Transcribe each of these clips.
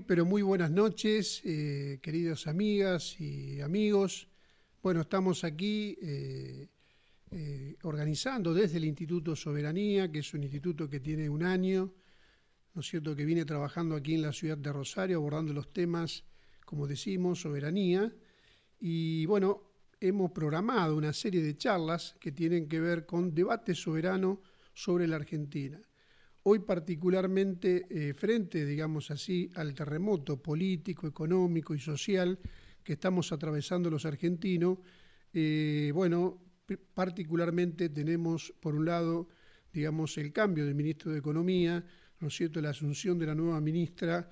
pero muy buenas noches, queridas amigas y amigos. Bueno, estamos aquí organizando desde el Instituto Soberanía, que es un instituto que tiene un año, ¿no es cierto?, que viene trabajando aquí en la ciudad de Rosario, abordando los temas, como decimos, soberanía. Y bueno, hemos programado una serie de charlas que tienen que ver con debate soberano sobre la Argentina. Hoy particularmente frente, digamos así, al terremoto político, económico y social que estamos atravesando los argentinos, bueno, particularmente tenemos por un lado, digamos, el cambio del ministro de Economía, ¿no es cierto?, la asunción de la nueva ministra,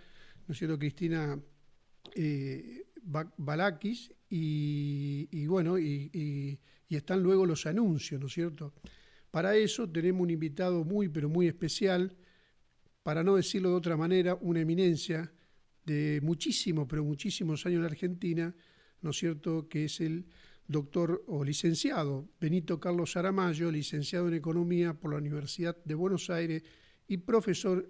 ¿no es cierto?, Cristina Balakis, y bueno, y están luego los anuncios, ¿no es cierto? Para eso tenemos un invitado muy, pero muy especial, para no decirlo de otra manera, una eminencia de muchísimos, pero muchísimos años en la Argentina, ¿no es cierto?, que es el doctor o licenciado Benito Carlos Aramayo, licenciado en Economía por la Universidad de Buenos Aires y profesor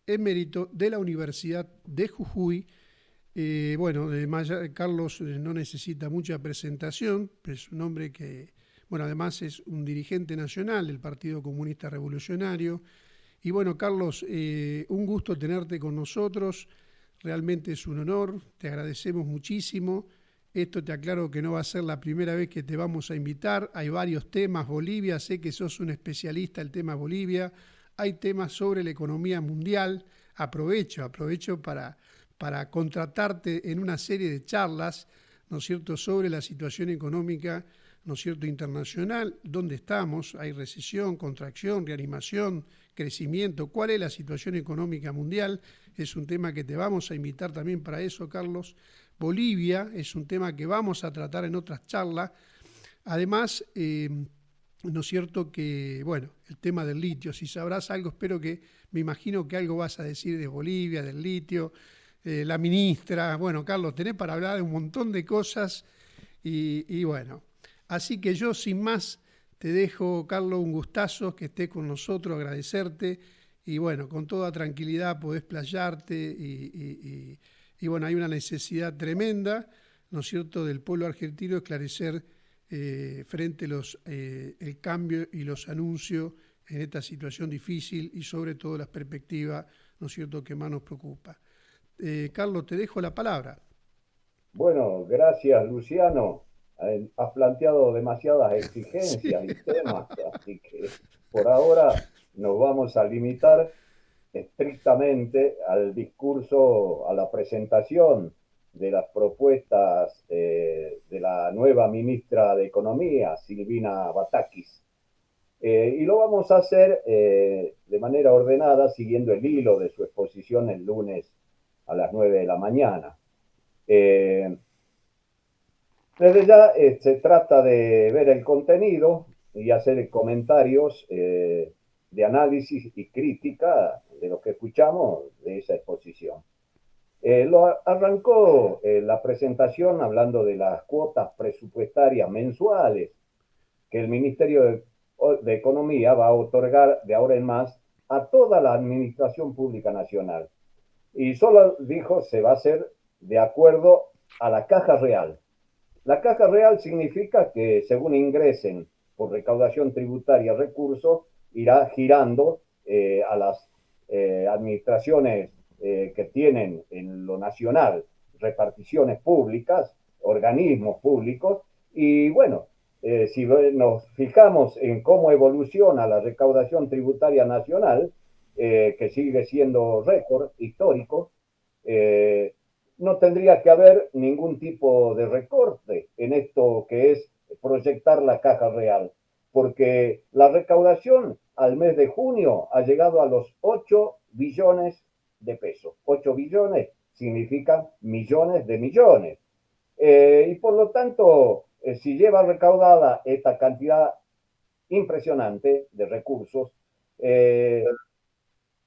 emérito de la Universidad de Jujuy. Bueno, Carlos no necesita mucha presentación, pero es un hombre que, bueno, además es un dirigente nacional del Partido Comunista Revolucionario. Y bueno, Carlos, un gusto tenerte con nosotros, realmente es un honor, te agradecemos muchísimo. Esto te aclaro que no va a ser la primera vez que te vamos a invitar, hay varios temas, Bolivia, sé que sos un especialista en el tema Bolivia, hay temas sobre la economía mundial, aprovecho para contratarte en una serie de charlas, ¿no es cierto?, sobre la situación económica, ¿no es cierto?, internacional, dónde estamos, hay recesión, contracción, reanimación, crecimiento, cuál es la situación económica mundial, es un tema que te vamos a invitar también para eso, Carlos. Bolivia es un tema que vamos a tratar en otras charlas. Además, ¿no es cierto?, que, bueno, el tema del litio, si sabrás algo, me imagino que algo vas a decir de Bolivia, del litio, la ministra. Bueno, Carlos, tenés para hablar de un montón de cosas y bueno, así que yo sin más te dejo, Carlos, un gustazo que estés con nosotros, agradecerte y bueno, con toda tranquilidad podés playarte y bueno, hay una necesidad tremenda, ¿no es cierto?, del pueblo argentino esclarecer frente a el cambio y los anuncios en esta situación difícil y sobre todo las perspectivas, ¿no es cierto?, que más nos preocupa. Carlos, te dejo la palabra. Bueno, gracias Luciano. Has planteado demasiadas Sí. exigencias y temas, así que por ahora nos vamos a limitar estrictamente al discurso, a la presentación de las propuestas de la nueva ministra de Economía, Silvina Batakis. Y lo vamos a hacer de manera ordenada, siguiendo el hilo de su exposición el lunes a las 9 de la mañana. Desde ya se trata de ver el contenido y hacer comentarios de análisis y crítica de lo que escuchamos de esa exposición. Arrancó la presentación hablando de las cuotas presupuestarias mensuales que el Ministerio de Economía va a otorgar de ahora en más a toda la Administración Pública Nacional. Y solo dijo se va a hacer de acuerdo a la caja real. La caja real significa que según ingresen por recaudación tributaria recursos, irá girando a las administraciones que tienen en lo nacional reparticiones públicas, organismos públicos, y bueno, si nos fijamos en cómo evoluciona la recaudación tributaria nacional, que sigue siendo récord histórico, no tendría que haber ningún tipo de recorte en esto que es proyectar la caja real, porque la recaudación al mes de junio ha llegado a los 8 billones de pesos. 8 billones significan millones de millones. Y por lo tanto, si lleva recaudada esta cantidad impresionante de recursos,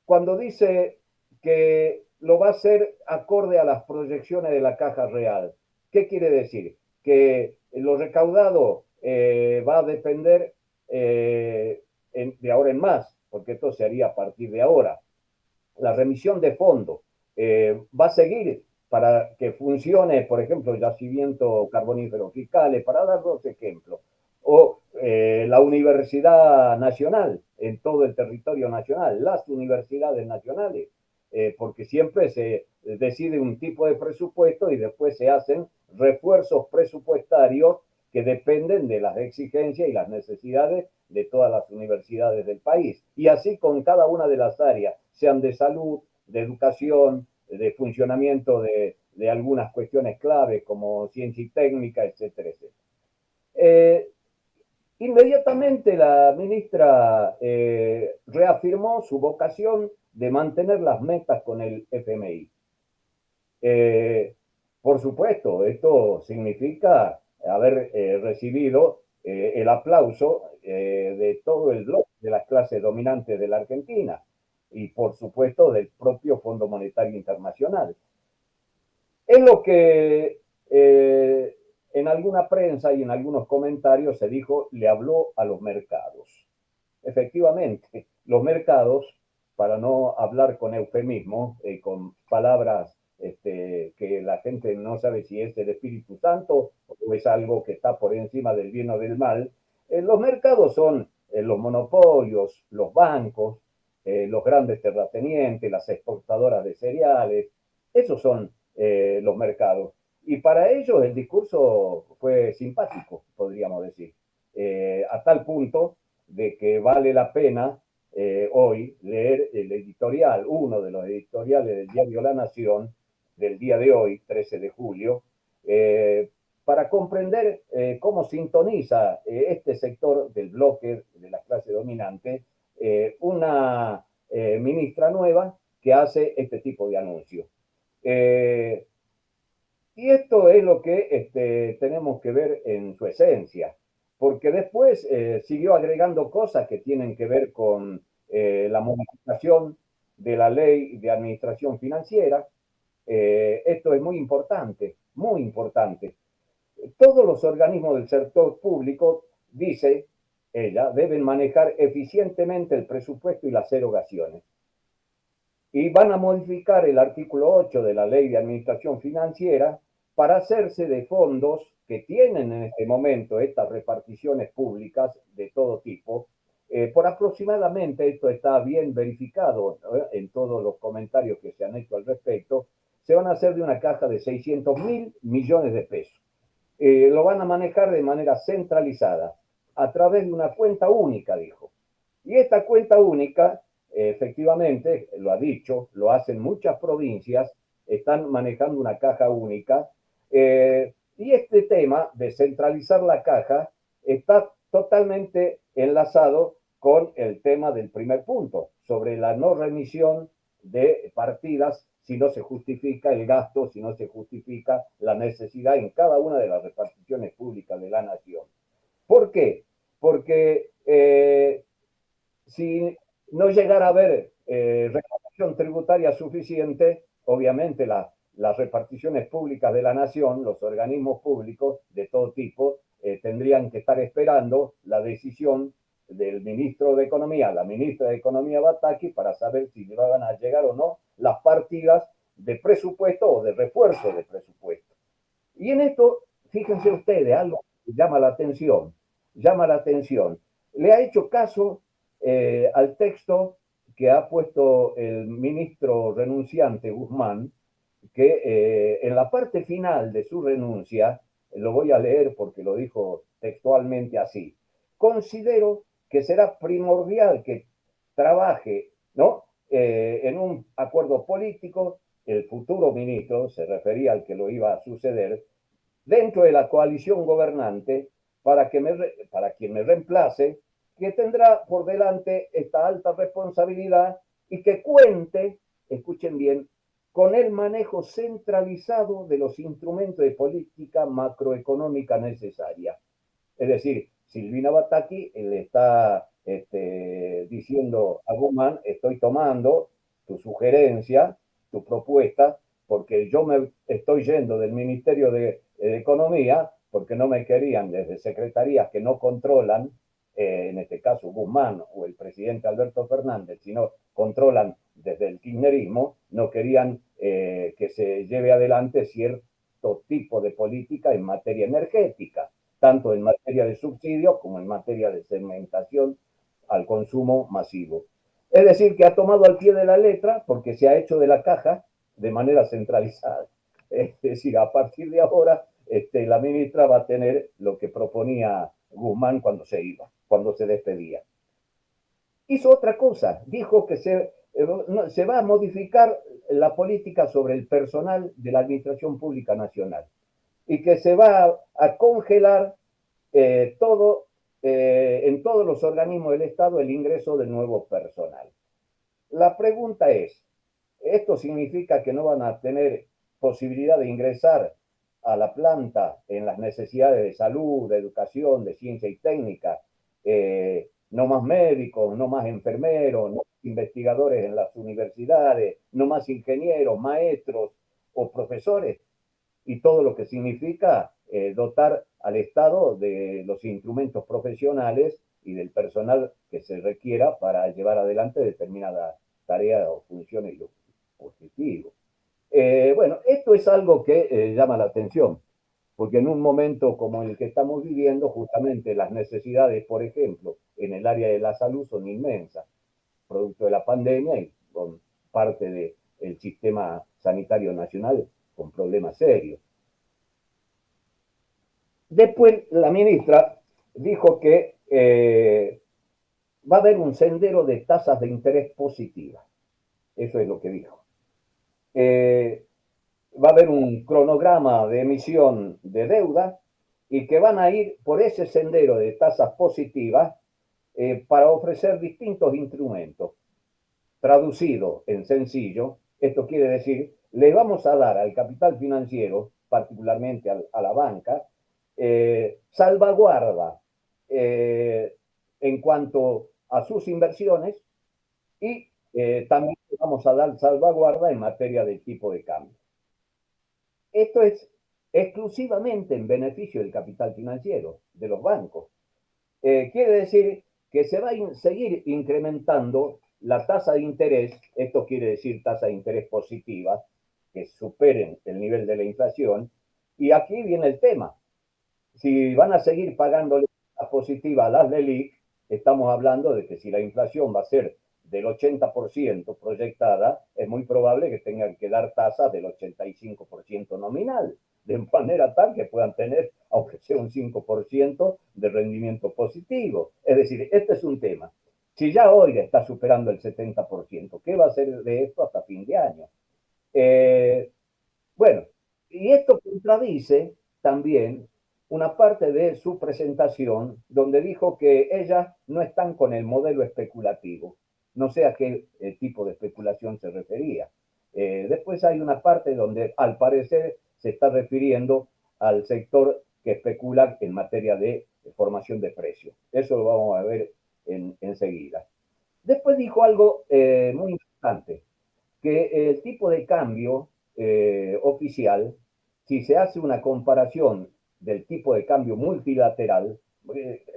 cuando dice que lo va a hacer acorde a las proyecciones de la caja real, ¿qué quiere decir? Que lo recaudado va a depender de ahora en más, porque esto se haría a partir de ahora. La remisión de fondos va a seguir para que funcione, por ejemplo, yacimiento carbonífero fiscales, para dar dos ejemplos, o la Universidad Nacional en todo el territorio nacional, las universidades nacionales, porque siempre se decide un tipo de presupuesto y después se hacen refuerzos presupuestarios que dependen de las exigencias y las necesidades de todas las universidades del país. Y así con cada una de las áreas, sean de salud, de educación, de funcionamiento de algunas cuestiones clave como ciencia y técnica, etcétera, etcétera. Inmediatamente la ministra reafirmó su vocación de mantener las metas con el FMI. Por supuesto, esto significa haber recibido el aplauso de todo el bloque de las clases dominantes de la Argentina y, por supuesto, del propio Fondo Monetario Internacional. Es lo que en alguna prensa y en algunos comentarios se dijo, le habló a los mercados. Efectivamente, los mercados, para no hablar con eufemismo, con palabras que la gente no sabe si es el Espíritu Santo o es algo que está por encima del bien o del mal, los mercados son los monopolios, los bancos, los grandes terratenientes, las exportadoras de cereales, esos son los mercados. Y para ellos el discurso fue simpático, podríamos decir, a tal punto de que vale la pena hoy leer el editorial, uno de los editoriales del diario La Nación, del día de hoy, 13 de julio, para comprender cómo sintoniza este sector del bloque de la clase dominante una ministra nueva que hace este tipo de anuncios. Y esto es lo que tenemos que ver en su esencia, porque después siguió agregando cosas que tienen que ver con la modificación de la ley de administración financiera. Esto es muy importante, muy importante. Todos los organismos del sector público, dice ella, deben manejar eficientemente el presupuesto y las erogaciones. Y van a modificar el artículo 8 de la Ley de Administración Financiera para hacerse de fondos que tienen en este momento estas reparticiones públicas de todo tipo. Por aproximadamente, esto está bien verificado en todos los comentarios que se han hecho al respecto, se van a hacer de una caja de 600.000 millones de pesos. Lo van a manejar de manera centralizada, a través de una cuenta única, dijo. Y esta cuenta única, efectivamente, lo ha dicho, lo hacen muchas provincias, están manejando una caja única, y este tema de centralizar la caja está totalmente enlazado con el tema del primer punto, sobre la no remisión de partidas si no se justifica el gasto, si no se justifica la necesidad en cada una de las reparticiones públicas de la nación. ¿Por qué? Porque si no llegara a haber recaudación tributaria suficiente, obviamente las reparticiones públicas de la nación, los organismos públicos de todo tipo, tendrían que estar esperando la decisión del ministro de Economía, la ministra de Economía Bataki, para saber si le van a llegar o no las partidas de presupuesto o de refuerzo de presupuesto. Y en esto, fíjense ustedes, algo que llama la atención, llama la atención. Le ha hecho caso al texto que ha puesto el ministro renunciante Guzmán, que en la parte final de su renuncia, lo voy a leer porque lo dijo textualmente así, considero que será primordial que trabaje, ¿no? En un acuerdo político, el futuro ministro, se refería al que lo iba a suceder, dentro de la coalición gobernante, para quien me reemplace, que tendrá por delante esta alta responsabilidad y que cuente, escuchen bien, con el manejo centralizado de los instrumentos de política macroeconómica necesaria. Es decir, Silvina Bataki le está diciendo a Guzmán, estoy tomando tu sugerencia, tu propuesta, porque yo me estoy yendo del Ministerio de Economía porque no me querían desde secretarías que no controlan, en este caso Guzmán o el presidente Alberto Fernández, sino controlan desde el kirchnerismo, no querían que se lleve adelante cierto tipo de política en materia energética, tanto en materia de subsidios como en materia de segmentación al consumo masivo. Es decir, que ha tomado al pie de la letra porque se ha hecho de la caja de manera centralizada. Es decir, a partir de ahora, la ministra va a tener lo que proponía Guzmán cuando se iba, cuando se despedía. Hizo otra cosa, dijo que se va a modificar la política sobre el personal de la Administración Pública Nacional y que se va a congelar todo en todos los organismos del Estado el ingreso de nuevo personal. La pregunta es, ¿esto significa que no van a tener posibilidad de ingresar a la planta en las necesidades de salud, de educación, de ciencia y técnica? No más médicos, no más enfermeros, no más investigadores en las universidades, no más ingenieros, maestros o profesores, y todo lo que significa dotar al Estado de los instrumentos profesionales y del personal que se requiera para llevar adelante determinadas tareas o funciones y objetivos. Bueno, esto es algo que llama la atención, porque en un momento como el que estamos viviendo, justamente las necesidades, por ejemplo, en el área de la salud son inmensas, producto de la pandemia y con parte del sistema sanitario nacional con problemas serios. Después la ministra dijo que va a haber un sendero de tasas de interés positivas. Eso es lo que dijo. Va a haber un cronograma de emisión de deuda y que van a ir por ese sendero de tasas positivas para ofrecer distintos instrumentos. Traducido en sencillo, esto quiere decir, le vamos a dar al capital financiero, particularmente a la banca, salvaguarda en cuanto a sus inversiones y también vamos a dar salvaguarda en materia de tipo de cambio. Esto es exclusivamente en beneficio del capital financiero, de los bancos. Quiere decir que se va a seguir incrementando la tasa de interés, esto quiere decir tasa de interés positiva, que superen el nivel de la inflación, y aquí viene el tema. Si van a seguir pagándole positiva a las LELIC, estamos hablando de que si la inflación va a ser del 80% proyectada, es muy probable que tengan que dar tasas del 85% nominal, de manera tal que puedan tener, aunque sea un 5% de rendimiento positivo. Es decir, este es un tema. Si ya hoy está superando el 70%, ¿qué va a hacer de esto hasta fin de año? Bueno, y esto contradice también una parte de su presentación donde dijo que ellas no están con el modelo especulativo. No sé a qué tipo de especulación se refería. Después hay una parte donde al parecer se está refiriendo al sector que especula en materia de formación de precios. Eso lo vamos a ver enseguida. Después dijo algo muy importante, que el tipo de cambio oficial, si se hace una comparación del tipo de cambio multilateral,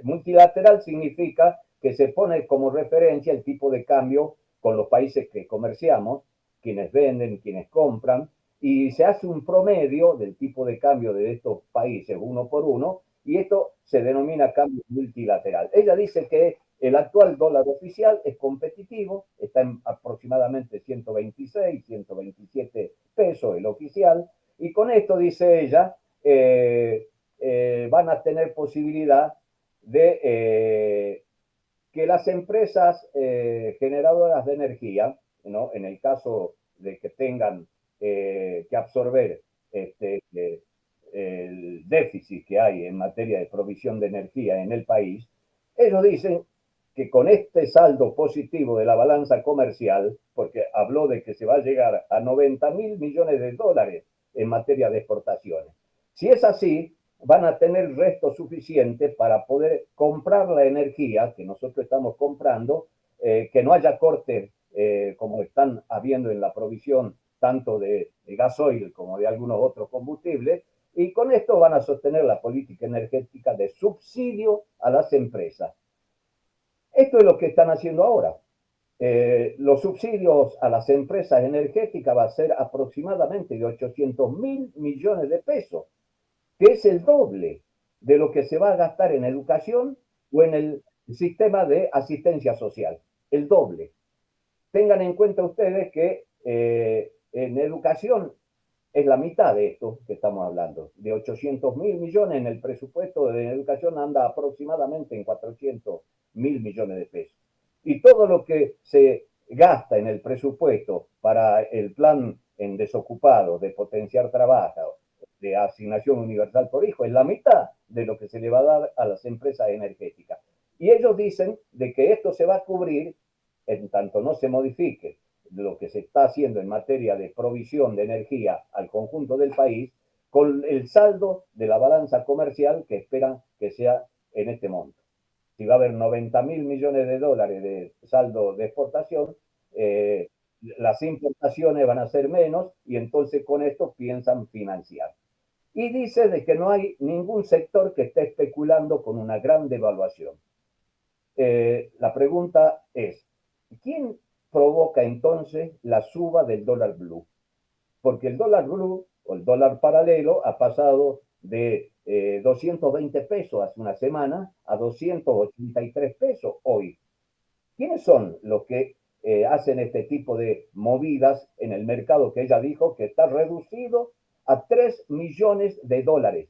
multilateral significa que se pone como referencia el tipo de cambio con los países que comerciamos, quienes venden, quienes compran, y se hace un promedio del tipo de cambio de estos países uno por uno, y esto se denomina cambio multilateral. Ella dice que el actual dólar oficial es competitivo, está en aproximadamente 126, 127 pesos el oficial, y con esto, dice ella, van a tener posibilidad de que las empresas generadoras de energía, ¿no? En el caso de que tengan que absorber el déficit que hay en materia de provisión de energía en el país, ellos dicen que con este saldo positivo de la balanza comercial, porque habló de que se va a llegar a 90.000 millones de dólares en materia de exportaciones. Si es así, van a tener resto suficiente para poder comprar la energía que nosotros estamos comprando, que no haya cortes como están habiendo en la provisión tanto de gasoil como de algunos otros combustibles, y con esto van a sostener la política energética de subsidio a las empresas. Esto es lo que están haciendo ahora. Los subsidios a las empresas energéticas va a ser aproximadamente de 800.000 millones de pesos, que es el doble de lo que se va a gastar en educación o en el sistema de asistencia social. El doble. Tengan en cuenta ustedes que en educación es la mitad de esto que estamos hablando. De 800.000 millones en el presupuesto de educación anda aproximadamente en 400.000 millones de pesos. Y todo lo que se gasta en el presupuesto para el plan en desocupados, de potenciar trabajo, de asignación universal por hijo, es la mitad de lo que se le va a dar a las empresas energéticas. Y ellos dicen de que esto se va a cubrir en tanto no se modifique lo que se está haciendo en materia de provisión de energía al conjunto del país, con el saldo de la balanza comercial que esperan que sea en este monto. Si va a haber 90.000 millones de dólares de saldo de exportación, las importaciones van a ser menos y entonces con esto piensan financiar. Y dice de que no hay ningún sector que esté especulando con una gran devaluación. La pregunta es, ¿quién provoca entonces la suba del dólar blue? Porque el dólar blue o el dólar paralelo ha pasado de 220 pesos hace una semana a 283 pesos hoy. ¿Quiénes son los que hacen este tipo de movidas en el mercado que ella dijo que está reducido a 3 millones de dólares?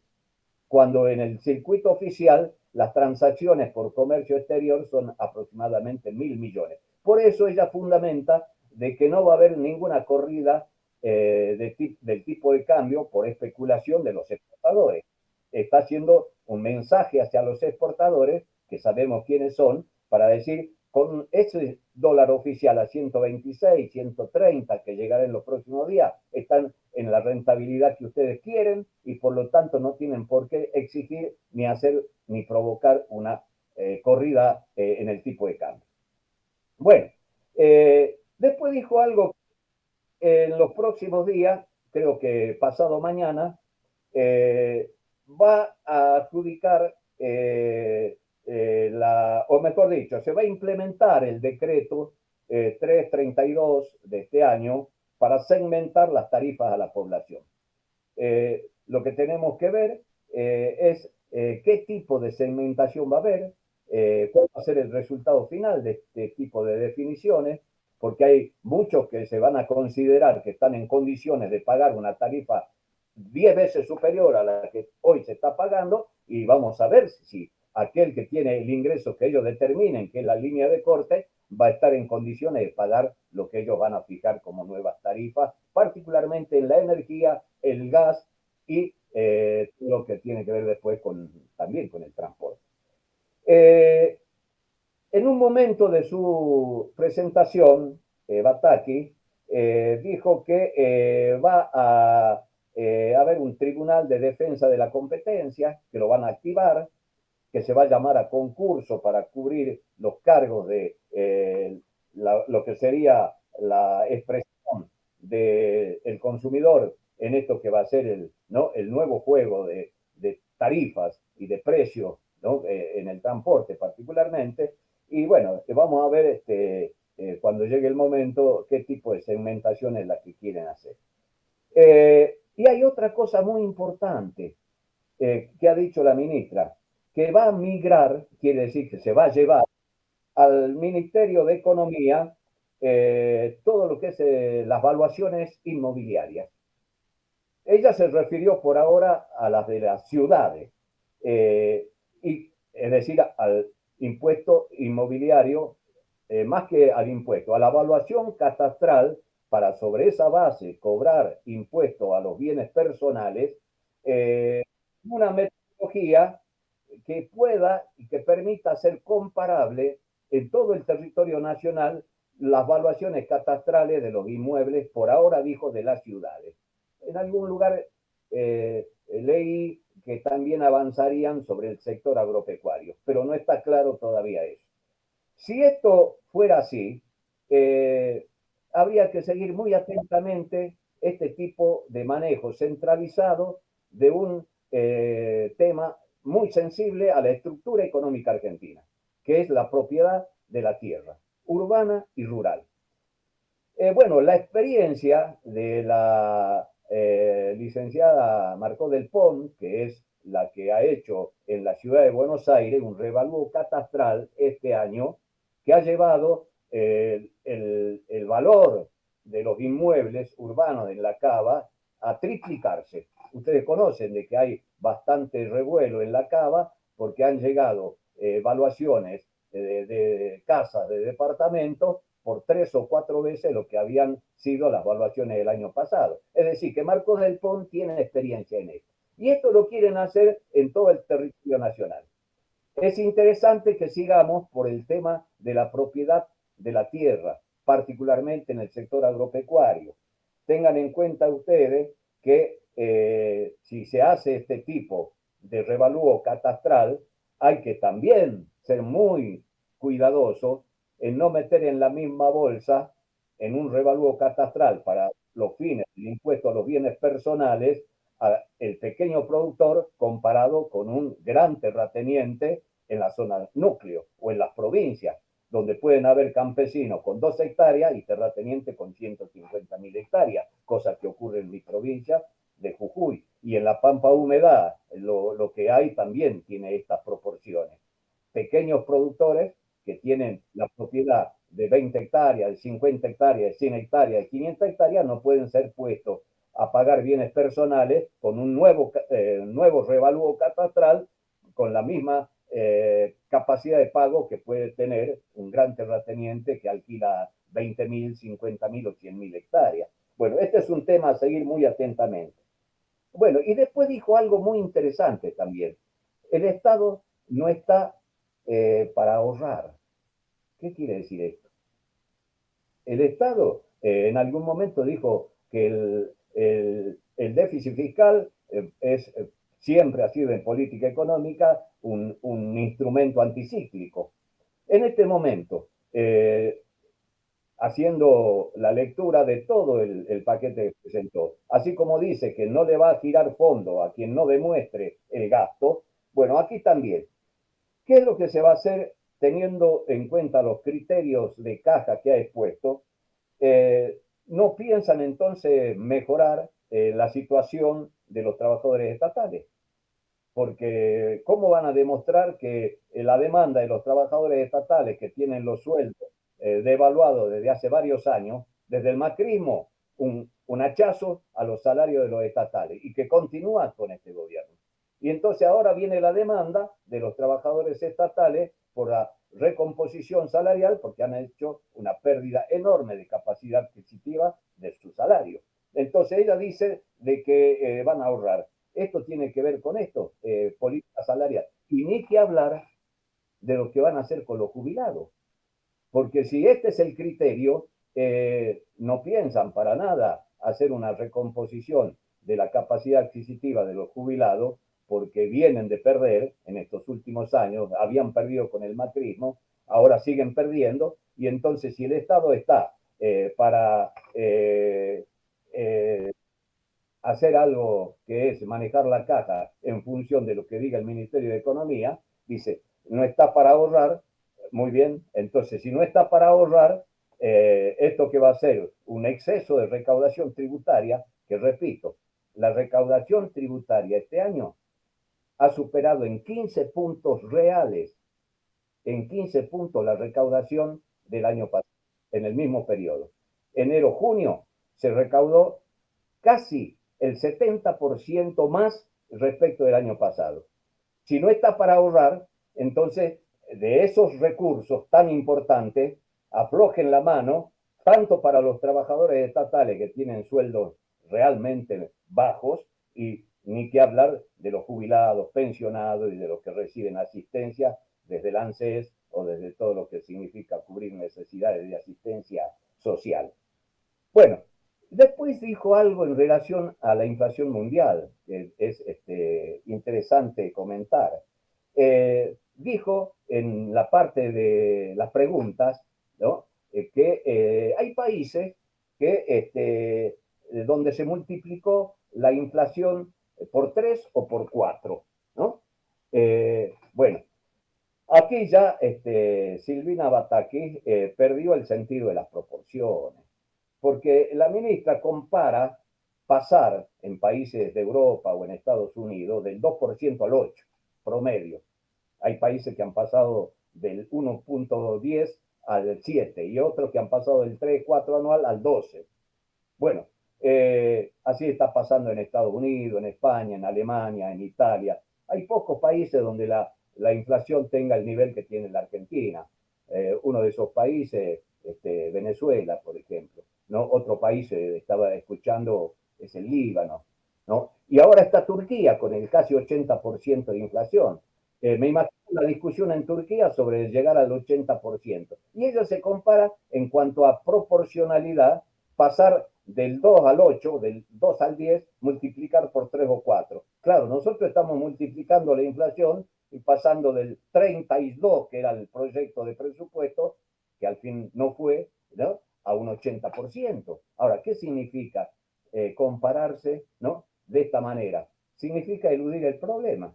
Cuando en el circuito oficial las transacciones por comercio exterior son aproximadamente 1.000 millones. Por eso ella fundamenta de que no va a haber ninguna corrida del tipo de cambio por especulación de los exportadores. Está haciendo un mensaje hacia los exportadores, que sabemos quiénes son, para decir, con ese dólar oficial a 126, 130 que llegará en los próximos días, están en la rentabilidad que ustedes quieren y por lo tanto no tienen por qué exigir ni hacer ni provocar una corrida en el tipo de cambio. Bueno, después dijo algo en los próximos días, creo que pasado mañana, va a adjudicar o mejor dicho, se va a implementar el decreto 332 de este año para segmentar las tarifas a la población. Lo que tenemos que ver es qué tipo de segmentación va a haber, cuál va a ser el resultado final de este tipo de definiciones, porque hay muchos que se van a considerar que están en condiciones de pagar una tarifa 10 veces superior a la que hoy se está pagando y vamos a ver si aquel que tiene el ingreso que ellos determinen, que es la línea de corte, va a estar en condiciones de pagar lo que ellos van a fijar como nuevas tarifas, particularmente en la energía, el gas y lo que tiene que ver después también con el transporte. En un momento de su presentación, Bataki dijo que va a haber un tribunal de defensa de la competencia, que lo van a activar, que se va a llamar a concurso para cubrir los cargos de lo que sería la expresión del consumidor en esto que va a ser el nuevo juego de tarifas y de precios, ¿no? En el transporte particularmente. Y bueno, vamos a ver cuando llegue el momento qué tipo de segmentación es la que quieren hacer. Y hay otra cosa muy importante que ha dicho la ministra, que va a migrar, quiere decir que se va a llevar al Ministerio de Economía todo lo que es las valuaciones inmobiliarias. Ella se refirió por ahora a las de las ciudades, es decir, al impuesto inmobiliario, más que al impuesto, a la evaluación catastral para sobre esa base cobrar impuesto a los bienes personales, una metodología que pueda y que permita ser comparable en todo el territorio nacional las valuaciones catastrales de los inmuebles, por ahora dijo, de las ciudades. En algún lugar leí que también avanzarían sobre el sector agropecuario, pero no está claro todavía eso. Si esto fuera así, habría que seguir muy atentamente este tipo de manejo centralizado de un tema muy sensible a la estructura económica argentina, que es la propiedad de la tierra. urbana y rural. Bueno, la experiencia de la licenciada Marcó del Pont, que es la que ha hecho en la ciudad de Buenos Aires un revalúo catastral este año, que ha llevado el valor de los inmuebles urbanos en la Cava a triplicarse. Ustedes conocen de que hay bastante revuelo en la Cava porque han llegado evaluaciones de casas, de departamentos, por 3 o 4 veces lo que habían sido las evaluaciones del año pasado. Es decir, que Marcos del Pont tiene experiencia en esto. Y esto lo quieren hacer en todo el territorio nacional. Es interesante que sigamos por el tema de la propiedad de la tierra, particularmente en el sector agropecuario. Tengan en cuenta ustedes que si se hace este tipo de revalúo catastral, hay que también ser muy cuidadoso en no meter en la misma bolsa, en un revalúo catastral para los fines del impuesto a los bienes personales, el pequeño productor comparado con un gran terrateniente en la zona núcleo o en las provincias, donde pueden haber campesinos con 2 hectáreas y terratenientes con 150.000 hectáreas, cosa que ocurre en mi provincia de Jujuy. Y en la Pampa Húmeda lo que hay también tiene estas proporciones. Pequeños productores que tienen la propiedad de 20 hectáreas, de 50 hectáreas, de 100 hectáreas, de 500 hectáreas, no pueden ser puestos a pagar bienes personales con un nuevo revalúo catastral con la misma capacidad de pago que puede tener un gran terrateniente que alquila 20.000, 50.000 o 100.000 hectáreas. Bueno, este es un tema a seguir muy atentamente. Bueno, y después dijo algo muy interesante también. El Estado no está para ahorrar. ¿Qué quiere decir esto? El Estado en algún momento dijo que el déficit fiscal siempre ha sido en política económica un instrumento anticíclico. En este momento, haciendo la lectura de todo el paquete que presentó, así como dice que no le va a girar fondo a quien no demuestre el gasto, bueno, aquí también. ¿Qué es lo que se va a hacer teniendo en cuenta los criterios de caja que ha expuesto? ¿No piensan entonces mejorar la situación de los trabajadores estatales? Porque ¿cómo van a demostrar que la demanda de los trabajadores estatales que tienen los sueldos devaluados desde hace varios años, desde el macrismo, un hachazo a los salarios de los estatales y que continúan con este gobierno? Y entonces ahora viene la demanda de los trabajadores estatales por la recomposición salarial porque han hecho una pérdida enorme de capacidad adquisitiva de su salario. Entonces ella dice de que van a ahorrar. Esto tiene que ver con esto, política salarial. Y ni que hablar de lo que van a hacer con los jubilados. Porque si este es el criterio, no piensan para nada hacer una recomposición de la capacidad adquisitiva de los jubilados, porque vienen de perder en estos últimos años, habían perdido con el macrismo, ahora siguen perdiendo, y entonces si el Estado está para hacer algo que es manejar la caja en función de lo que diga el Ministerio de Economía, dice, no está para ahorrar, muy bien, entonces si no está para ahorrar, esto que va a ser un exceso de recaudación tributaria, que repito, la recaudación tributaria este año ha superado en 15 puntos reales, en 15 puntos la recaudación del año pasado, en el mismo periodo. Enero-junio se recaudó casi el 70% más respecto del año pasado. Si no está para ahorrar, entonces de esos recursos tan importantes, aflojen la mano, tanto para los trabajadores estatales que tienen sueldos realmente bajos, y ni que hablar de los jubilados, pensionados y de los que reciben asistencia desde el ANSES o desde todo lo que significa cubrir necesidades de asistencia social. Bueno, después dijo algo en relación a la inflación mundial, que es interesante comentar. Dijo en la parte de las preguntas, ¿no? Que hay países que, donde se multiplicó la inflación por 3 o por 4, ¿no? Bueno, Aquí ya Silvina Batakis perdió el sentido de las proporciones, porque la ministra compara pasar en países de Europa o en Estados Unidos del 2% al 8% promedio. Hay países que han pasado del 1.10 al 7 y otros que han pasado del 3-4 anual al 12. Bueno, así está pasando en Estados Unidos, en España, en Alemania, en Italia. Hay pocos países donde la inflación tenga el nivel que tiene la Argentina. Uno de esos países, Venezuela, por ejemplo. ¿No? Otro país, estaba escuchando, es el Líbano. ¿No? Y ahora está Turquía con el casi 80% de inflación. Me imagino la discusión en Turquía sobre llegar al 80%. Y ello se compara en cuanto a proporcionalidad, pasar del 2 al 8, del 2 al 10, multiplicar por 3 o 4. Claro, nosotros estamos multiplicando la inflación y pasando del 32, que era el proyecto de presupuesto, que al fin no fue, ¿no? A un 80%. Ahora, ¿qué significa compararse, ¿no? De esta manera? Significa eludir el problema,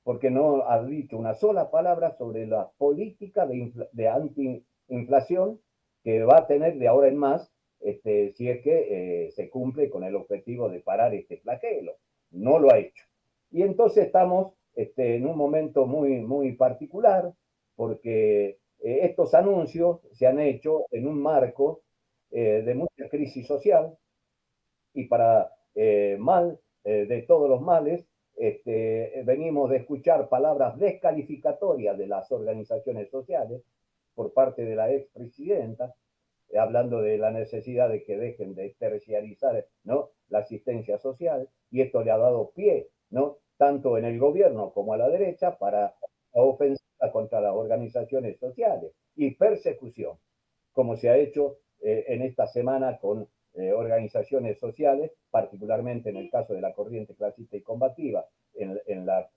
porque no ha dicho una sola palabra sobre la política de antiinflación que va a tener de ahora en más, si es que se cumple con el objetivo de parar este flagelo. No lo ha hecho. Y entonces estamos en un momento muy, muy particular, porque estos anuncios se han hecho en un marco de mucha crisis social, y para mal de todos los males, venimos de escuchar palabras descalificatorias de las organizaciones sociales por parte de la expresidenta, hablando de la necesidad de que dejen de terciarizar, ¿no?, la asistencia social, y esto le ha dado pie, ¿no?, tanto en el gobierno como a la derecha para ofensiva contra las organizaciones sociales y persecución, como se ha hecho en esta semana con organizaciones sociales, particularmente en el caso de la corriente clasista y combativa en la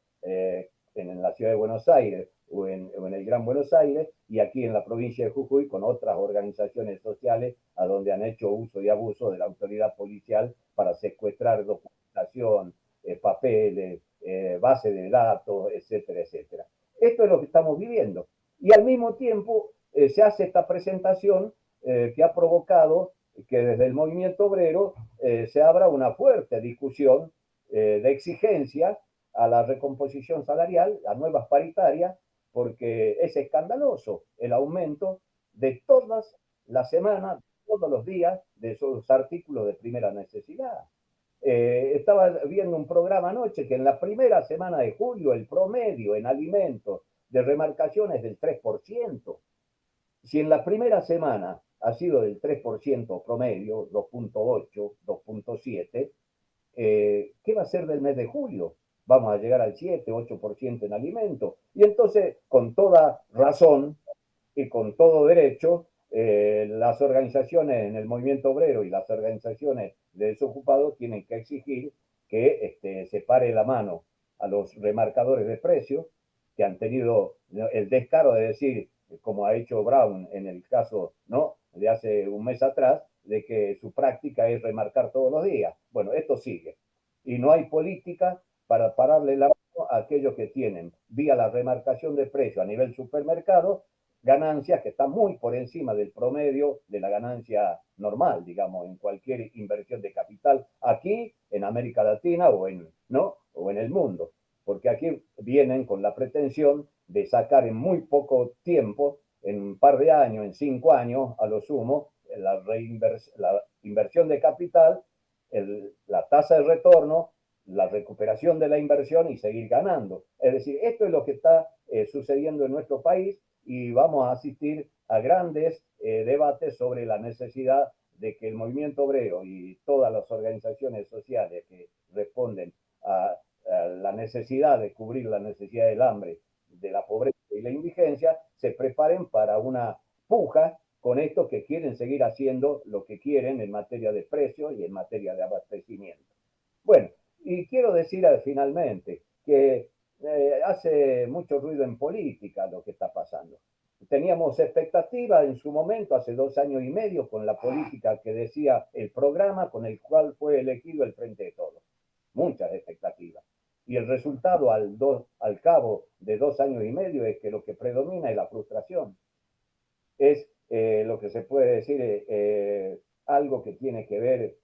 ciudad de Buenos Aires o en el Gran Buenos Aires, y aquí en la provincia de Jujuy con otras organizaciones sociales a donde han hecho uso y abuso de la autoridad policial para secuestrar documentación, papeles, base de datos, etcétera, etcétera. Esto es lo que estamos viviendo. Y al mismo tiempo se hace esta presentación que ha provocado que desde el movimiento obrero se abra una fuerte discusión de exigencia a la recomposición salarial, a nuevas paritarias, porque es escandaloso el aumento de todas las semanas, todos los días, de esos artículos de primera necesidad. Estaba viendo un programa anoche que en la primera semana de julio el promedio en alimentos de remarcación es del 3%. Si en la primera semana ha sido del 3% promedio, 2.8, 2.7, ¿qué va a ser del mes de julio? Vamos a llegar al 7, 8% en alimentos. Y entonces, con toda razón y con todo derecho, las organizaciones en el movimiento obrero y las organizaciones de desocupados tienen que exigir que se pare la mano a los remarcadores de precios que han tenido el descaro de decir, como ha hecho Brown en el caso, ¿no?, de hace un mes atrás, de que su práctica es remarcar todos los días. Bueno, esto sigue. Y no hay política para pararle la mano a aquellos que tienen, vía la remarcación de precio a nivel supermercado, ganancias que están muy por encima del promedio de la ganancia normal, digamos, en cualquier inversión de capital aquí, en América Latina ¿no?, o en el mundo. Porque aquí vienen con la pretensión de sacar en muy poco tiempo, en un par de años, en 5 años a lo sumo, la inversión de capital, la tasa de retorno, la recuperación de la inversión y seguir ganando. Es decir, esto es lo que está sucediendo en nuestro país, y vamos a asistir a grandes debates sobre la necesidad de que el movimiento obrero y todas las organizaciones sociales que responden a la necesidad de cubrir la necesidad del hambre, de la pobreza y la indigencia, se preparen para una puja con estos que quieren seguir haciendo lo que quieren en materia de precios y en materia de abastecimiento. Bueno, y quiero decir finalmente que hace mucho ruido en política lo que está pasando. Teníamos expectativas en su momento, hace 2 años y medio, con la política que decía el programa con el cual fue elegido el Frente de Todos. Muchas expectativas. Y el resultado al cabo de 2 años y medio es que lo que predomina es la frustración. Es lo que se puede decir algo que tiene que ver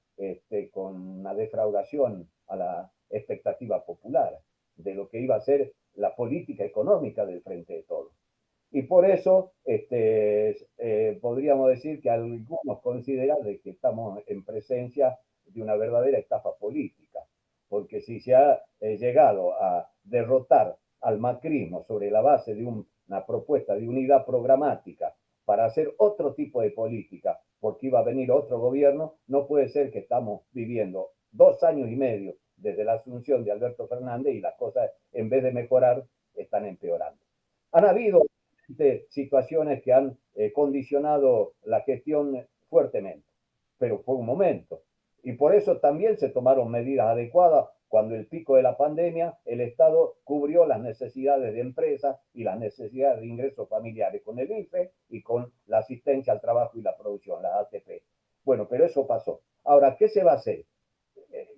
con una defraudación a la expectativa popular de lo que iba a ser la política económica del Frente de Todos. Y por eso podríamos decir que algunos consideran de que estamos en presencia de una verdadera estafa política, porque si se ha llegado a derrotar al macrismo sobre la base de una propuesta de unidad programática para hacer otro tipo de política, porque iba a venir otro gobierno, no puede ser que estamos viviendo 2 años y medio desde la asunción de Alberto Fernández y las cosas, en vez de mejorar, están empeorando. Han habido situaciones que han condicionado la gestión fuertemente, pero fue un momento. Y por eso también se tomaron medidas adecuadas. Cuando el pico de la pandemia, el Estado cubrió las necesidades de empresas y las necesidades de ingresos familiares con el IFE y con la asistencia al trabajo y la producción, la ATP. Bueno, pero eso pasó. Ahora, ¿qué se va a hacer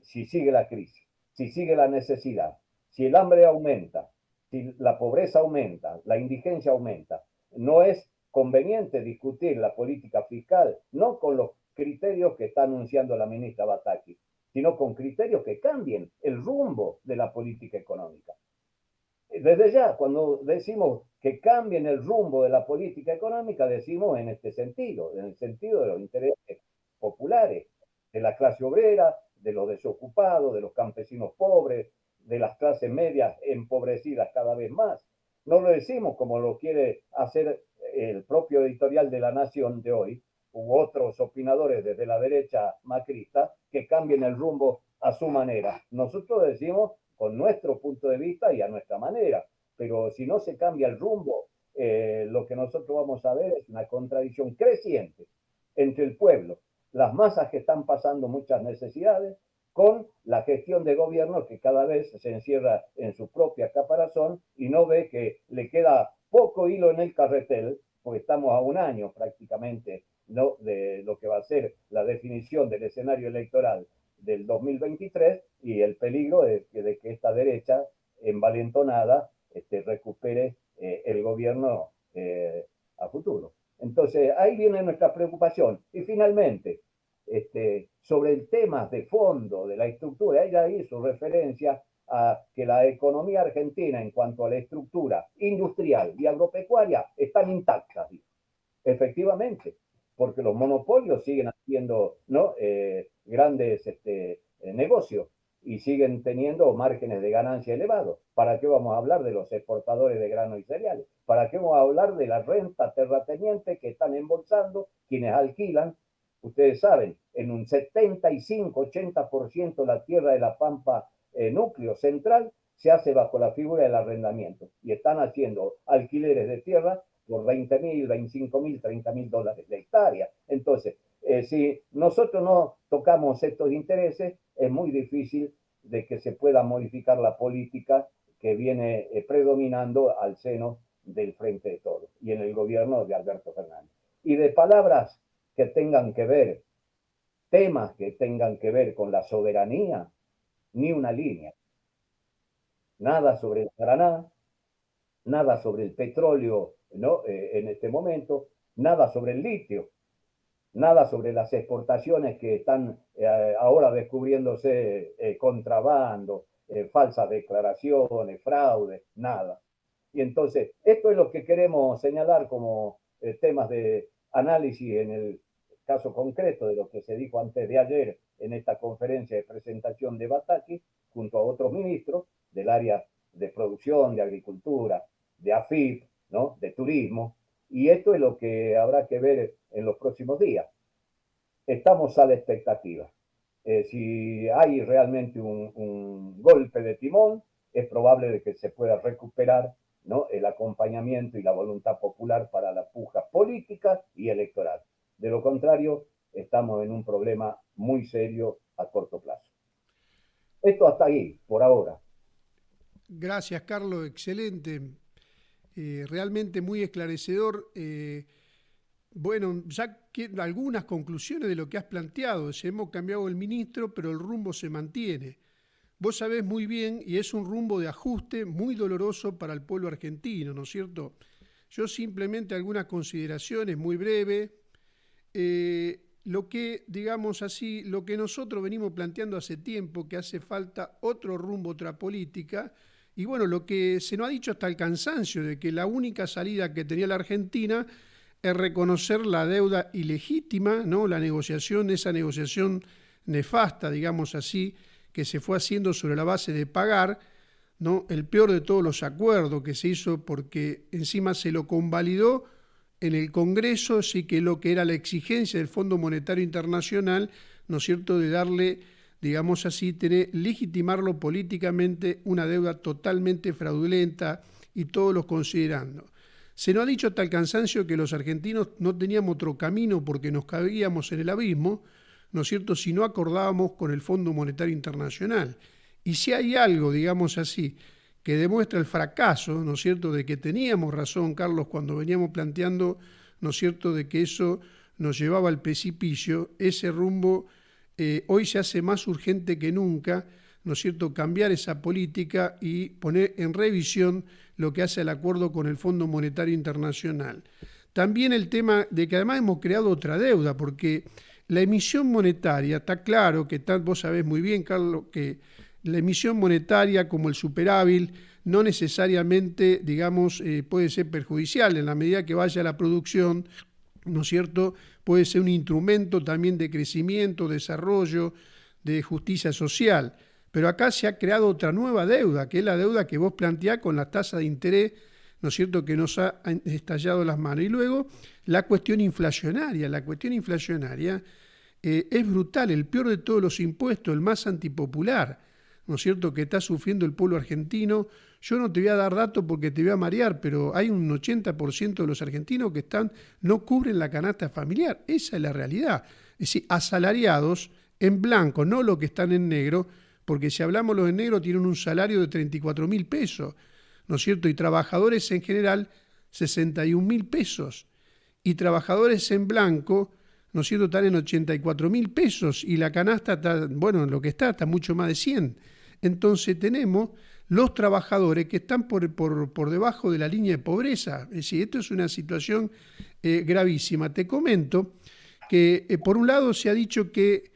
si sigue la crisis, si sigue la necesidad, si el hambre aumenta, si la pobreza aumenta, la indigencia aumenta? No es conveniente discutir la política fiscal, no con los criterios que está anunciando la ministra Bataki, sino con criterios que cambien el rumbo de la política económica. Desde ya, cuando decimos que cambien el rumbo de la política económica, decimos en este sentido, en el sentido de los intereses populares, de la clase obrera, de los desocupados, de los campesinos pobres, de las clases medias empobrecidas cada vez más. No lo decimos como lo quiere hacer el propio editorial de La Nación de hoy, u otros opinadores desde la derecha macrista, que cambien el rumbo a su manera. Nosotros decimos con nuestro punto de vista y a nuestra manera, pero si no se cambia el rumbo, lo que nosotros vamos a ver es una contradicción creciente entre el pueblo, las masas que están pasando muchas necesidades, con la gestión de gobierno que cada vez se encierra en su propia caparazón y no ve que le queda poco hilo en el carretel, porque estamos a un año prácticamente, ¿no?, de lo que va a ser la definición del escenario electoral del 2023 y el peligro de que esta derecha envalentonada recupere el gobierno a futuro. Entonces, ahí viene nuestra preocupación. Y finalmente, sobre el tema de fondo de la estructura, ella hizo referencia a que la economía argentina en cuanto a la estructura industrial y agropecuaria están intactas. Efectivamente, porque los monopolios siguen haciendo, ¿no?, grandes negocios y siguen teniendo márgenes de ganancia elevados. ¿Para qué vamos a hablar de los exportadores de granos y cereales? ¿Para qué vamos a hablar de la renta terrateniente que están embolsando quienes alquilan? Ustedes saben, en un 75-80% la tierra de la Pampa núcleo central se hace bajo la figura del arrendamiento y están haciendo alquileres de tierra por 20.000, 25.000, 30.000 dólares la hectárea. Entonces, si nosotros no tocamos estos intereses, es muy difícil de que se pueda modificar la política que viene predominando al seno del Frente de Todos y en el gobierno de Alberto Fernández. Y de palabras que tengan que ver, temas que tengan que ver con la soberanía, ni una línea. Nada sobre el Paraná, nada sobre el petróleo, ¿no?, en este momento, nada sobre el litio, nada sobre las exportaciones que están ahora descubriéndose contrabando, falsas declaraciones, fraude, nada. Y entonces, esto es lo que queremos señalar como temas de análisis en el caso concreto de lo que se dijo antes de ayer en esta conferencia de presentación de Bataki, junto a otros ministros del área de producción, de agricultura, de AFIP, ¿no?, de turismo, y esto es lo que habrá que ver en los próximos días. Estamos a la expectativa. Si hay realmente un golpe de timón, es probable de que se pueda recuperar, ¿no?, el acompañamiento y la voluntad popular para la puja política y electoral. De lo contrario, estamos en un problema muy serio a corto plazo. Esto hasta ahí, por ahora. Gracias, Carlos, excelente. Realmente muy esclarecedor. Bueno, ya algunas conclusiones de lo que has planteado. Hemos cambiado el ministro, pero el rumbo se mantiene. vos sabés muy bien, y es un rumbo de ajuste muy doloroso para el pueblo argentino, ¿no es cierto? Yo simplemente algunas consideraciones muy breves. Lo que, digamos así, lo que nosotros venimos planteando hace tiempo, que hace falta otro rumbo, otra política, y bueno, lo que se nos ha dicho hasta el cansancio, de que la única salida que tenía la Argentina es reconocer la deuda ilegítima, ¿no? La negociación, esa negociación nefasta, digamos así, que se fue haciendo sobre la base de pagar, ¿no? El peor de todos los acuerdos que se hizo, porque encima se lo convalidó en el Congreso, sí, que lo que era la exigencia del Fondo Monetario Internacional, ¿no es cierto?, de darle, digamos así, legitimarlo políticamente, una deuda totalmente fraudulenta, y todos los considerando. Se nos ha dicho hasta el cansancio que los argentinos no teníamos otro camino porque nos caíamos en el abismo, ¿no es cierto?, si no acordábamos con el Fondo Monetario Internacional. Y si hay algo, digamos así, que demuestra el fracaso, ¿no es cierto?, de que teníamos razón, Carlos, cuando veníamos planteando, ¿no es cierto?, de que eso nos llevaba al precipicio, ese rumbo hoy se hace más urgente que nunca, ¿no es cierto?, cambiar esa política y poner en revisión lo que hace el acuerdo con el Fondo Monetario Internacional. También el tema de que además hemos creado otra deuda, porque la emisión monetaria, está claro que vos sabés muy bien, Carlos, que la emisión monetaria como el superávit no necesariamente, digamos, puede ser perjudicial en la medida que vaya la producción, ¿no es cierto? Puede ser un instrumento también de crecimiento, desarrollo, de justicia social. Pero acá se ha creado otra nueva deuda, que es la deuda que vos planteás con la tasa de interés, ¿no es cierto?, que nos ha estallado las manos. Y luego la cuestión inflacionaria. La cuestión inflacionaria es brutal, el peor de todos los impuestos, el más antipopular, ¿no es cierto?, que está sufriendo el pueblo argentino. Yo no te voy a dar datos porque te voy a marear, pero hay un 80% de los argentinos que no cubren la canasta familiar. Esa es la realidad. Es decir, asalariados en blanco, no los que están en negro, porque si hablamos los en negro tienen un salario de 34.000 pesos, ¿no es cierto? Y trabajadores en general 61.000 pesos. Y trabajadores en blanco, ¿no es cierto?, están en 84.000 pesos y la canasta está, bueno, lo que está mucho más de 100. Entonces tenemos los trabajadores que están por debajo de la línea de pobreza. Es decir, esto es una situación gravísima. Te comento que por un lado se ha dicho que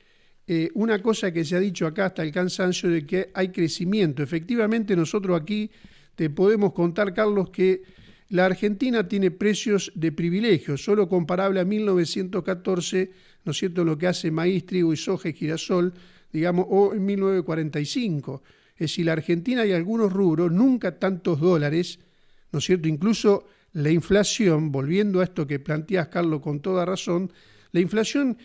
una cosa que se ha dicho acá hasta el cansancio de que hay crecimiento. Efectivamente, nosotros aquí te podemos contar, Carlos, que la Argentina tiene precios de privilegio, solo comparable a 1914, ¿no es cierto?, lo que hace maíz, trigo y soja y girasol, digamos, o en 1945. Es decir, la Argentina hay algunos rubros, nunca tantos dólares, ¿no es cierto? Incluso la inflación, volviendo a esto que planteas, Carlos, con toda razón, la inflación,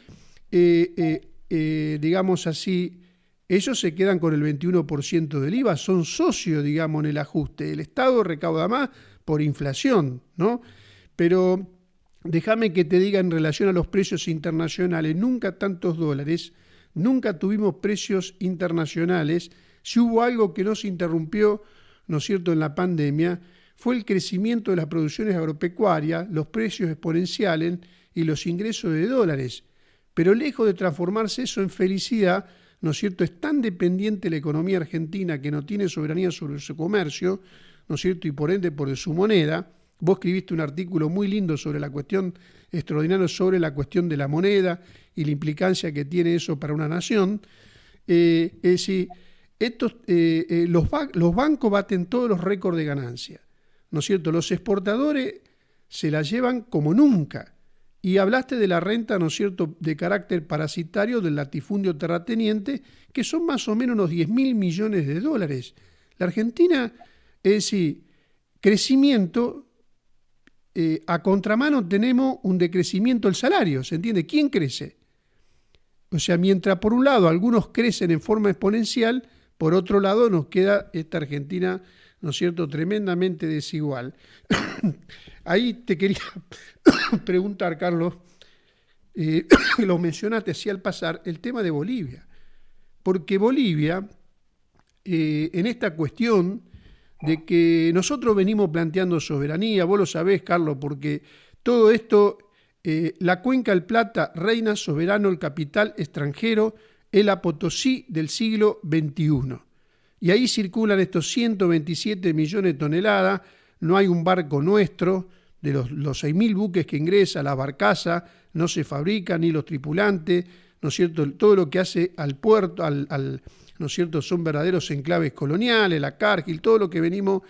digamos así, ellos se quedan con el 21% del IVA, son socios, digamos, en el ajuste. El Estado recauda más por inflación, ¿no? Pero déjame que te diga en relación a los precios internacionales, nunca tantos dólares, nunca tuvimos precios internacionales. Si hubo algo que nos interrumpió, ¿no es cierto?, en la pandemia, fue el crecimiento de las producciones agropecuarias, los precios exponenciales y los ingresos de dólares. Pero lejos de transformarse eso en felicidad, ¿no es cierto?, es tan dependiente la economía argentina que no tiene soberanía sobre su comercio, ¿no es cierto?, y por ende por su moneda. Vos escribiste un artículo muy lindo sobre la cuestión, extraordinario sobre la cuestión de la moneda y la implicancia que tiene eso para una nación. Es decir, los bancos baten todos los récords de ganancia, ¿no es cierto? Los exportadores se la llevan como nunca. Y hablaste de la renta, ¿no es cierto?, de carácter parasitario del latifundio terrateniente, que son más o menos unos 10.000 millones de dólares. La Argentina, es decir, crecimiento, a contramano tenemos un decrecimiento del salario, ¿se entiende? ¿Quién crece? O sea, mientras por un lado algunos crecen en forma exponencial, por otro lado nos queda esta Argentina, ¿no es cierto?, tremendamente desigual. Ahí te quería preguntar, Carlos, lo mencionaste así al pasar, el tema de Bolivia. Porque Bolivia, en esta cuestión de que nosotros venimos planteando soberanía, vos lo sabés, Carlos, porque todo esto, la Cuenca del Plata, reina soberano el capital extranjero, es la Potosí del siglo XXI. y ahí circulan estos 127 millones de toneladas, no hay un barco nuestro, de los 6.000 buques que ingresa, la barcaza, no se fabrican ni los tripulantes, ¿no es cierto? Todo lo que hace al puerto, ¿no es cierto? Son verdaderos enclaves coloniales, la Cargill, todo lo que venimos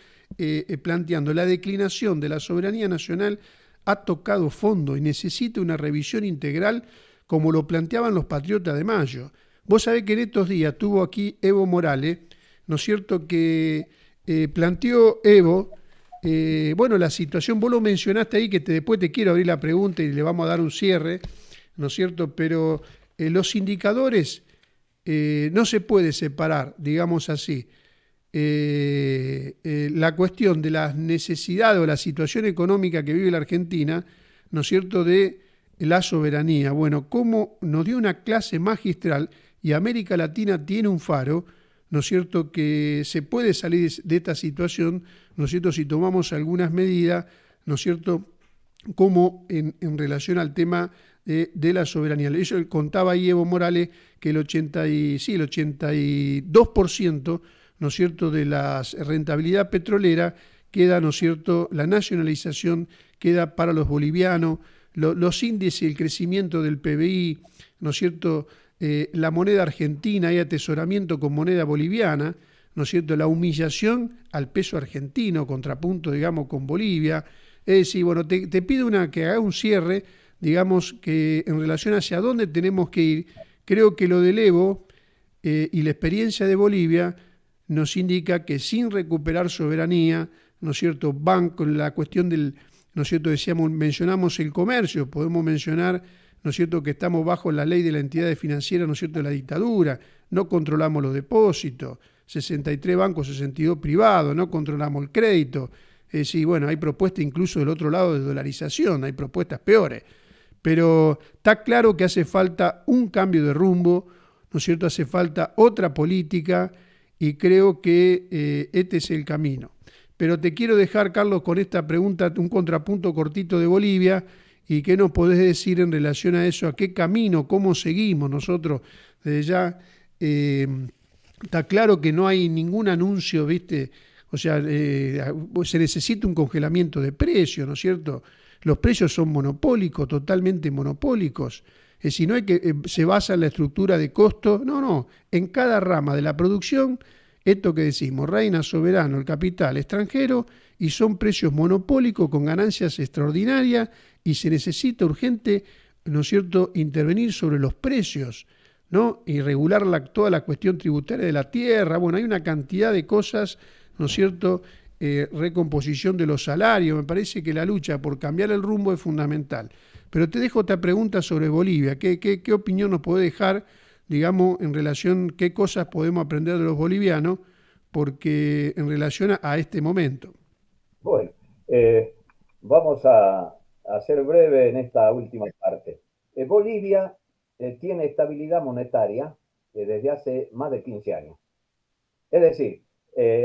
planteando. La declinación de la soberanía nacional ha tocado fondo y necesita una revisión integral como lo planteaban los patriotas de Mayo. Vos sabés que en estos días tuvo aquí Evo Morales, ¿no es cierto?, que planteó Evo, bueno, la situación, vos lo mencionaste ahí, que después te quiero abrir la pregunta y le vamos a dar un cierre, ¿no es cierto?, pero los indicadores no se puede separar, digamos así, la cuestión de las necesidades o la situación económica que vive la Argentina, ¿no es cierto?, de la soberanía. Bueno, cómo nos dio una clase magistral y América Latina tiene un faro, ¿no es cierto?, que se puede salir de esta situación, ¿no es cierto?, si tomamos algunas medidas, ¿no es cierto?, como en relación al tema de la soberanía. Eso contaba ahí Evo Morales que el 82%, ¿no es cierto?, de la rentabilidad petrolera queda, ¿no es cierto?, la nacionalización queda para los bolivianos, los índices y el crecimiento del PBI, ¿no es cierto?, la moneda argentina y atesoramiento con moneda boliviana, ¿no es cierto?, la humillación al peso argentino, contrapunto, digamos, con Bolivia. Es decir, bueno, te pido que haga un cierre, digamos, que en relación hacia dónde tenemos que ir. Creo que lo del Evo y la experiencia de Bolivia nos indica que sin recuperar soberanía, ¿no es cierto?, van con la cuestión del, ¿no es cierto?, mencionamos el comercio, podemos mencionar, ¿no es cierto?, que estamos bajo la ley de la entidad financiera, ¿no es cierto?, de la dictadura, no controlamos los depósitos, 63 bancos, 62 privados, no controlamos el crédito. Es decir, bueno, hay propuestas incluso del otro lado de dolarización, hay propuestas peores, pero está claro que hace falta un cambio de rumbo, ¿no es cierto?, hace falta otra política y creo que este es el camino. Pero te quiero dejar, Carlos, con esta pregunta, un contrapunto cortito de Bolivia, y qué nos podés decir en relación a eso, a qué camino, cómo seguimos nosotros desde ya. Está claro que no hay ningún anuncio, ¿viste? O sea, se necesita un congelamiento de precios, ¿no es cierto? Los precios son monopólicos, totalmente monopólicos. Es decir, no hay que se basa en la estructura de costo, no, en cada rama de la producción, esto que decimos, reina soberano, el capital extranjero, y son precios monopólicos con ganancias extraordinarias y se necesita urgente, ¿no es cierto?, intervenir sobre los precios, ¿no?, y regular toda la cuestión tributaria de la tierra. Bueno, hay una cantidad de cosas, ¿no es cierto?, recomposición de los salarios. Me parece que la lucha por cambiar el rumbo es fundamental. Pero te dejo otra pregunta sobre Bolivia. ¿Qué opinión nos puede dejar, digamos, en relación, qué cosas podemos aprender de los bolivianos, porque en relación a este momento? Bueno, eh, vamos a ser breve en esta última parte. Bolivia tiene estabilidad monetaria desde hace más de 15 años. Es decir,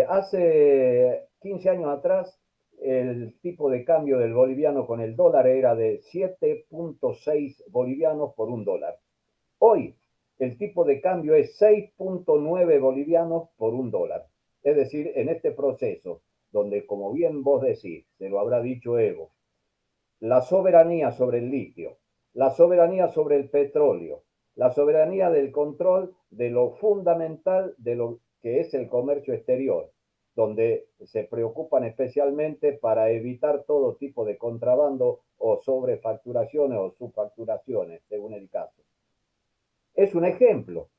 hace 15 años atrás el tipo de cambio del boliviano con el dólar era de 7.6 bolivianos por un dólar. Hoy el tipo de cambio es 6.9 bolivianos por un dólar. Es decir, en este proceso, donde como bien vos decís, se lo habrá dicho Evo, la soberanía sobre el litio, la soberanía sobre el petróleo, la soberanía del control de lo fundamental de lo que es el comercio exterior, donde se preocupan especialmente para evitar todo tipo de contrabando o sobrefacturaciones o subfacturaciones, según el caso. Es un ejemplo.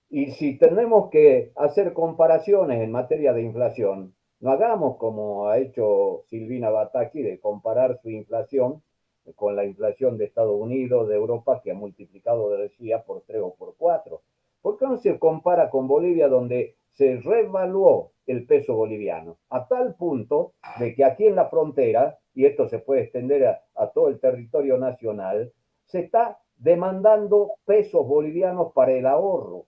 Y si tenemos que hacer comparaciones en materia de inflación, no hagamos como ha hecho Silvina Bataki de comparar su inflación con la inflación de Estados Unidos, de Europa, que ha multiplicado, decía, por 3 o por 4. ¿Por qué no se compara con Bolivia, donde se revaluó el peso boliviano? A tal punto de que aquí en la frontera, y esto se puede extender a todo el territorio nacional, se está demandando pesos bolivianos para el ahorro,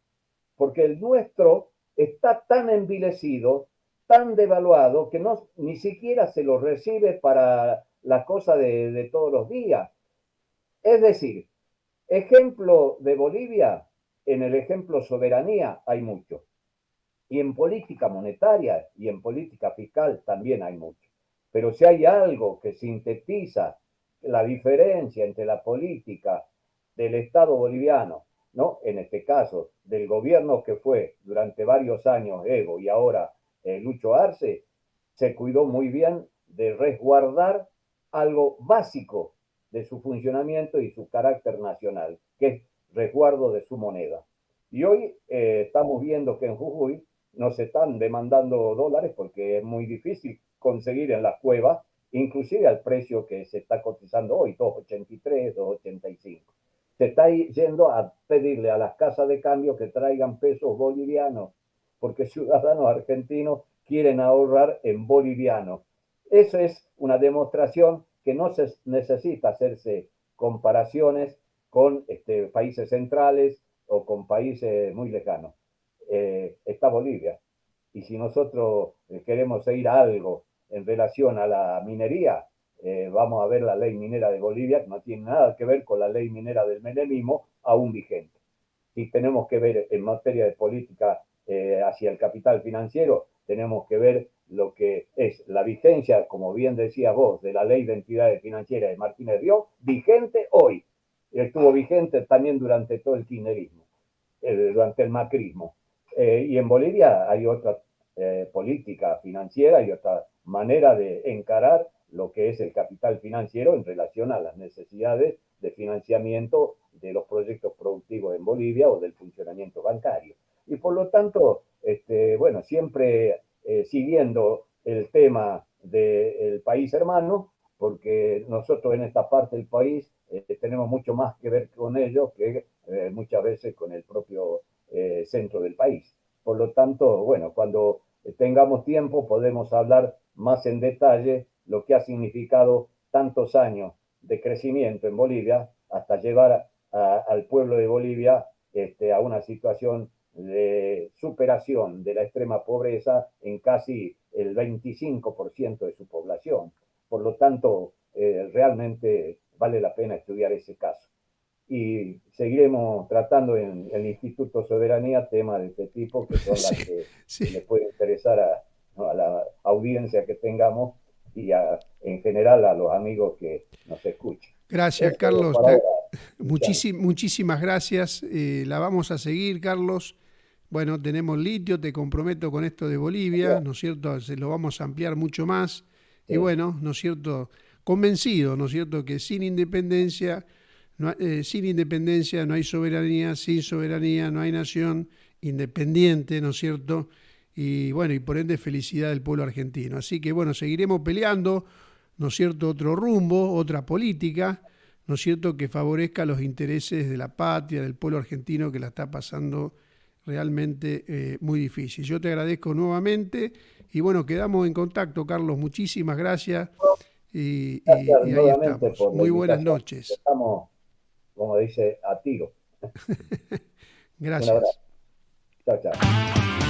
porque el nuestro está tan envilecido, tan devaluado, que no, ni siquiera se lo recibe para la cosa de todos los días. Es decir, ejemplo de Bolivia, en el ejemplo soberanía hay mucho. Y en política monetaria y en política fiscal también hay mucho. Pero si hay algo que sintetiza la diferencia entre la política del Estado boliviano, ¿no? En este caso, del gobierno que fue durante varios años Evo y ahora Lucho Arce, se cuidó muy bien de resguardar algo básico de su funcionamiento y su carácter nacional, que es resguardo de su moneda. Y hoy estamos viendo que en Jujuy nos están demandando dólares porque es muy difícil conseguir en las cuevas, inclusive al precio que se está cotizando hoy, 2,83, 2,85. Se está yendo a pedirle a las casas de cambio que traigan pesos bolivianos, porque ciudadanos argentinos quieren ahorrar en bolivianos. Eso es una demostración que no se necesita hacerse comparaciones con países centrales o con países muy lejanos. Está Bolivia. Y si nosotros queremos seguir algo en relación a la minería, vamos a ver la ley minera de Bolivia, que no tiene nada que ver con la ley minera del menemismo, aún vigente. Si tenemos que ver en materia de política hacia el capital financiero, tenemos que ver lo que es la vigencia, como bien decías vos, de la ley de entidades financieras de Martínez Rió, vigente hoy. Estuvo vigente también durante todo el kirchnerismo, durante el macrismo. Y en Bolivia hay otra política financiera y otra manera de encarar lo que es el capital financiero en relación a las necesidades de financiamiento de los proyectos productivos en Bolivia o del funcionamiento bancario. Y por lo tanto, bueno, siempre siguiendo el tema del país hermano, porque nosotros en esta parte del país tenemos mucho más que ver con ellos que muchas veces con el propio centro del país. Por lo tanto, bueno, cuando tengamos tiempo podemos hablar más en detalle lo que ha significado tantos años de crecimiento en Bolivia hasta llevar al pueblo de Bolivia a una situación de superación de la extrema pobreza en casi el 25% de su población. Por lo tanto, realmente vale la pena estudiar ese caso. Y seguiremos tratando en el Instituto Soberanía temas de este tipo que son las que les puede interesar ¿no? a la audiencia que tengamos y en general a los amigos que nos escuchan. Gracias, Carlos. Muchísimas gracias. La vamos a seguir, Carlos. Bueno, tenemos litio, te comprometo con esto de Bolivia, ¿no es cierto? Se lo vamos a ampliar mucho más. Sí. Y bueno, ¿no es cierto? Convencido, ¿no es cierto? Que sin independencia no hay soberanía, sin soberanía no hay nación independiente, ¿no es cierto? Y bueno, y por ende felicidad del pueblo argentino. Así que bueno, seguiremos peleando, ¿no es cierto? Otro rumbo, otra política, ¿no es cierto? Que favorezca los intereses de la patria, del pueblo argentino que la está pasando realmente muy difícil. Yo te agradezco nuevamente y bueno, quedamos en contacto, Carlos. Muchísimas gracias y ahí estamos. Muy buenas noches. Estamos, como dice, a tiro. Gracias. Chao, chao.